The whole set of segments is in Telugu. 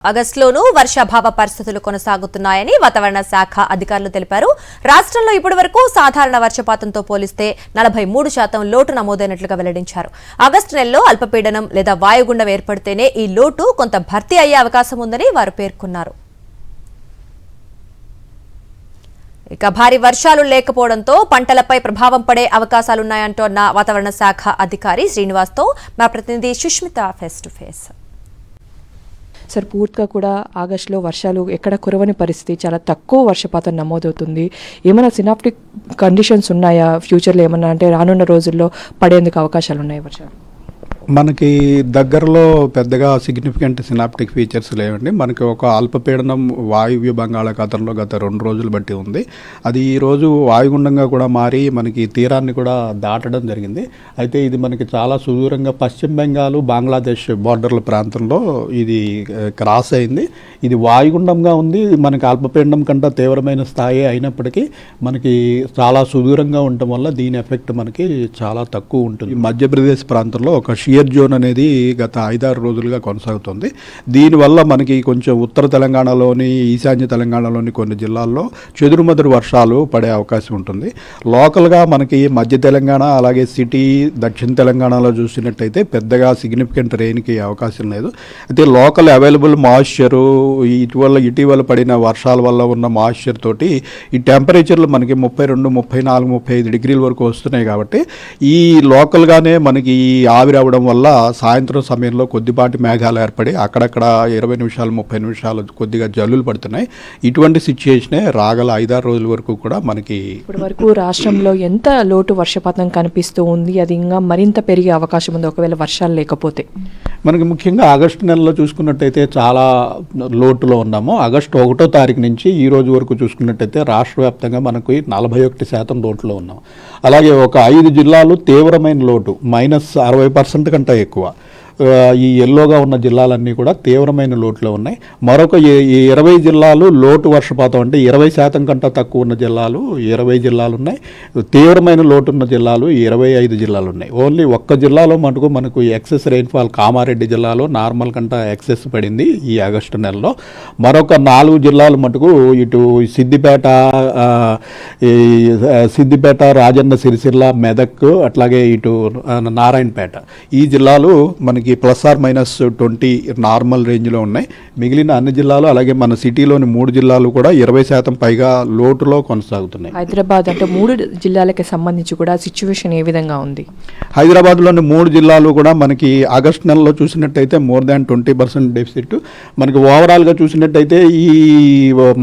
ఆగస్టులోనూ వర్షాభావ పరిస్థితులు కొనసాగుతున్నాయని వాతావరణ శాఖ అధికారులు తెలిపారు. రాష్ట్రంలో ఇప్పటివరకు సాధారణ వర్షపాతంతో పోలిస్తే 43% లోటు నమోదైనట్లుగా వెల్లడించారు. ఆగస్టు నెలలో అల్పపీడనం లేదా వాయుగుండం ఏర్పడితేనే ఈ లోటు కొంత భర్తీ అయ్యే అవకాశం ఉందని వారు పేర్కొన్నారు. ఇక భారీ వర్షాలు లేకపోవడంతో పంటలపై ప్రభావం పడే అవకాశాలున్నాయంటోన్న వాతావరణ శాఖ అధికారి శ్రీనివాస్తో మా ప్రతినిధి Sushmita face to face. Sir, పూర్తిగా కూడా ఆగస్టులో వర్షాలు ఎక్కడ కురవని పరిస్థితి, చాలా తక్కువ వర్షపాతం నమోదవుతుంది. ఏమైనా సినాప్టిక్ కండిషన్స్ ఉన్నాయా ఫ్యూచర్లో, ఏమన్నా అంటే రానున్న రోజుల్లో పడేందుకు అవకాశాలు ఉన్నాయి వర్షాలు? మనకి దగ్గరలో పెద్దగా సిగ్నిఫికెంట్ సినాప్టిక్ ఫీచర్స్ లేవండి. మనకి ఒక అల్పపీడనం వాయువ్య బంగాళాఖాతంలో గత 2 రోజులు బట్టి ఉంది. అది ఈరోజు వాయుగుండంగా కూడా మారి మనకి తీరాన్ని కూడా దాటడం జరిగింది. అయితే ఇది మనకి చాలా సుదూరంగా పశ్చిమ బెంగాల్ బంగ్లాదేశ్ బార్డర్ల ప్రాంతంలో ఇది క్రాస్ అయింది. ఇది వాయుగుండంగా ఉంది. మనకి అల్పపీడనం కంటే తీవ్రమైన స్థాయి అయినప్పటికీ మనకి చాలా సుదూరంగా ఉండటం వల్ల దీని ఎఫెక్ట్ మనకి చాలా తక్కువ ఉంటుంది. మధ్యప్రదేశ్ ప్రాంతంలో ఒక షియర్ జోన్ అనేది గత 5-6 రోజులుగా కొనసాగుతుంది. దీనివల్ల మనకి కొంచెం ఉత్తర తెలంగాణలోని, ఈశాన్య తెలంగాణలోని కొన్ని జిల్లాల్లో చెదురుమదురు వర్షాలు పడే అవకాశం ఉంటుంది. లోకల్గా మనకి మధ్య తెలంగాణ అలాగే సిటీ, దక్షిణ తెలంగాణలో చూసినట్టయితే పెద్దగా సిగ్నిఫికెంట్ రెయిన్కి అవకాశం లేదు. అయితే లోకల్ అవైలబుల్ మాయిశ్చరు, ఇటీవల పడిన వర్షాల వల్ల ఉన్న మాయిశ్చర్ తోటి ఈ టెంపరేచర్లు మనకి 32, 34, 35 డిగ్రీల వరకు వస్తున్నాయి. కాబట్టి ఈ లోకల్గానే మనకి ఆవిరి అవ్వడం వల్ల సాయంత్రం సమయంలో కొద్దిపాటి మేఘాలు ఏర్పడి అక్కడక్కడ 20 నిమిషాలు 30 నిమిషాలు కొద్దిగా జల్లులు పడుతున్నాయి. ఇటువంటి సిచ్యుయేషనే రాగల 5-6 రోజుల వరకు కూడా మనకి. ఇప్పటి వరకు రాష్ట్రంలో ఎంత లోటు వర్షపాతం కనిపిస్తూ ఉంది? అది ఇంకా మరింత పెరిగే అవకాశం ఉంది ఒకవేళ వర్షాలు లేకపోతే? మనకి ముఖ్యంగా ఆగస్టు నెలలో చూసుకున్నట్టయితే చాలా లోటులో ఉన్నాము. ఆగస్టు 1వ తారీఖు నుంచి ఈ రోజు వరకు చూసుకున్నట్టయితే రాష్ట్ర వ్యాప్తంగా మనకు 41% లోటులో ఉన్నాం. అలాగే ఒక 5 జిల్లాలు తీవ్రమైన లోటు, -60% కంటే ఎక్కువ. ఈ ఎల్లోగా ఉన్న జిల్లాలన్నీ కూడా తీవ్రమైన లోటులో ఉన్నాయి. మరొక 20 జిల్లాలు లోటు వర్షపాతం అంటే 20% కంటే తక్కువ ఉన్న జిల్లాలు 20 జిల్లాలు ఉన్నాయి. తీవ్రమైన లోటు ఉన్న జిల్లాలు 25 జిల్లాలు ఉన్నాయి. ఓన్లీ ఒక్క జిల్లాలో మనకు ఎక్సెస్ రెయిన్ఫాల్ కామారెడ్డి జిల్లాలో నార్మల్ కంటే ఎక్సెస్ పడింది ఈ ఆగస్టు నెలలో. మరొక 4 జిల్లాలు మటుకు ఇటు సిద్దిపేట, రాజన్న సిరిసిల్ల, మెదక్, అట్లాగే ఇటు నారాయణపేట, ఈ జిల్లాలు మనకి +-20 నార్మల్ రేంజ్లో ఉన్నాయి. మిగిలిన అన్ని జిల్లాలు అలాగే మన సిటీలోని 3 జిల్లాలు కూడా 20% పైగా లోటులో కొనసాగుతున్నాయి. హైదరాబాద్ అంటే 3 జిల్లాలకి సంబంధించి కూడా సిచ్యువేషన్ ఏ విధంగా ఉంది? హైదరాబాద్లోని 3 జిల్లాలు కూడా మనకి ఆగస్టు నెలలో చూసినట్టయితే more than 20% డెఫిసిట్. మనకి ఓవరాల్గా చూసినట్టయితే ఈ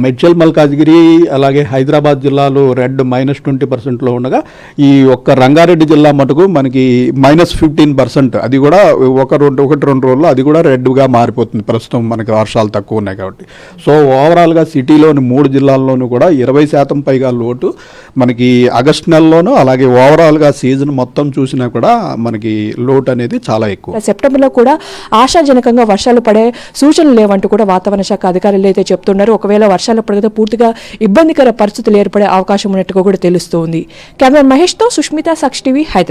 మెడ్చల్, మల్కాజ్గిరి అలాగే హైదరాబాద్ జిల్లాలు రెడ్ -20%లో ఉండగా ఈ ఒక్క రంగారెడ్డి జిల్లా మటుకు మనకి -15%. అది కూడా ఒకటి రెండు రోజుల్లో అది కూడా రెడ్గా మారిపోతుంది. ప్రస్తుతం మనకి వర్షాలు తక్కువ ఉన్నాయి కాబట్టి. సో ఓవరాల్గా సిటీలోని 3 జిల్లాల్లోనూ కూడా 20% పైగా లోటు మనకి ఆగస్టు నెలలోనూ, అలాగే ఓవరాల్గా సీజన్ మొత్తం చూసినా కూడా మనకి లోటు అనేది చాలా ఎక్కువ. సెప్టెంబర్లో కూడా ఆశాజనకంగా వర్షాలు పడే సూచనలు లేవంటూ కూడా వాతావరణ శాఖ అధికారులు అయితే చెప్తున్నారు. ఒకవేళ వర్షాలు పడితే పూర్తిగా ఇబ్బందికర పరిస్థితులు ఏర్పడే అవకాశం ఉన్నట్టుగా కూడా తెలుస్తోంది. కెమెరా మహేష్తో సుష్మిత, సాక్షి టీవీ, హైదరాబాద్.